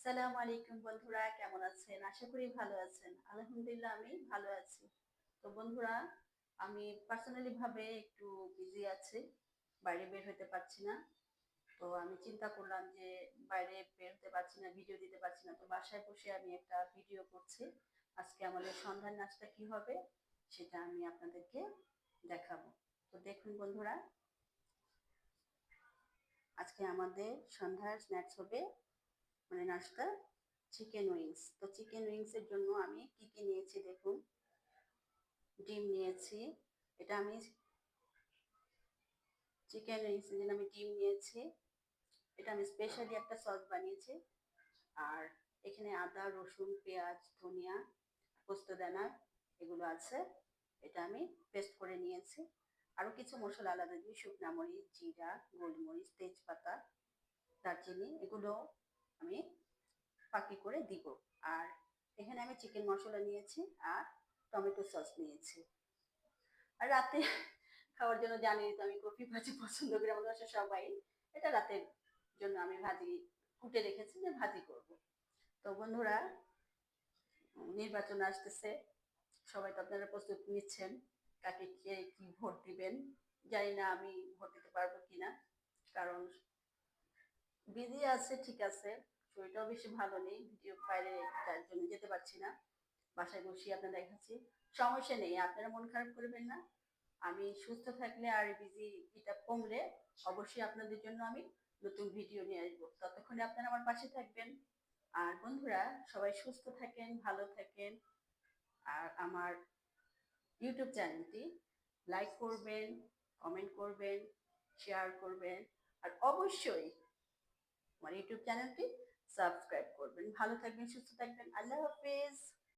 সালামু আলাইকুম বন্ধুরা, কেমন আছেন? আশা করি ভালো আছেন। আলহামদুলিল্লাহ আমি ভালো আছি। তো বন্ধুরা, আমি পার্সোনালি ভাবে একটু বিজি আছি। বাইরে বের হতে পারছি না। তো আমি চিন্তা করলাম যে বাইরে বের হতে পারছি না, ভিডিও দিতে পারছি না। তো বাসায় বসে আমি একটা ভিডিও করছি। আজকে আমাদের সন্ধ্যার নাস্তা কি হবে সেটা আমি আপনাদেরকে দেখাবো। তো দেখুন বন্ধুরা, আজকে আমাদের সন্ধ্যার স্ন্যাক্স হবে মানে নাস্তা চিকেন উইংস। তো চিকেন উইংস এর জন্য আমি কি কি নিয়েছি দেখুন। ডিম নিয়েছি, এটা আমি চিকেন উইংস এর জন্য আমি ডিম নিয়েছি, এটা আমি স্পেশালি একটা সস বানিয়েছি। আর এখানে আদা রসুন পেঁয়াজ ধনিয়া পোস্তদানা এগুলো আছে, এটা আমি পেস্ট করে নিয়েছি। আরো কিছু মশলা আলাদা দিয়ে শুকনা মরিচ জিরা গোলমরিচ তেজপাতা দারচিনি এগুলো আমি পাকি করে দিব। আর এখানে আমি চিকেন মশলা নিয়েছি আর টমেটো সস নিয়েছি। আর রাতে খাওয়ার জন্য জানি তো আমি কপি ভাজি পছন্দ করি, আমাদের বাসায় সবাই। এটা রাতের জন্য আমি ভাজি কুটে রেখেছি যে ভাজি করব। তো বন্ধুরা, নির্বাচন আসতেছে, সবাই তো আপনারা প্রস্তুতি নিচ্ছেন কাকে কে কি ভোট দিবেন। জানি না আমি ভোট দিতে পারবো কিনা, কারণ বিজি আছে ঠিক আছে, শরীরটাও বেশি ভালো নেই, ভিডিও বাইরে যার জন্য যেতে পারছি না। বাসায় বসে আপনারা দেখাচ্ছি, সমস্যা নেই, আপনারা মন খারাপ করবেন না। আমি সুস্থ থাকলে আর বিজি এটা কমলে অবশ্যই আপনাদের জন্য আমি নতুন ভিডিও নিয়ে আসবো। ততক্ষণে আপনারা আমার পাশে থাকবেন। আর বন্ধুরা, সবাই সুস্থ থাকেন ভালো থাকেন। আর আমার ইউটিউব চ্যানেলটি লাইক করবেন, কমেন্ট করবেন, শেয়ার করবেন। আর অবশ্যই আমার ইউটিউব চ্যানেলটি সাবস্ক্রাইব করবেন। ভালো থাকবেন সুস্থ থাকবেন। আল্লাহ হাফেজ।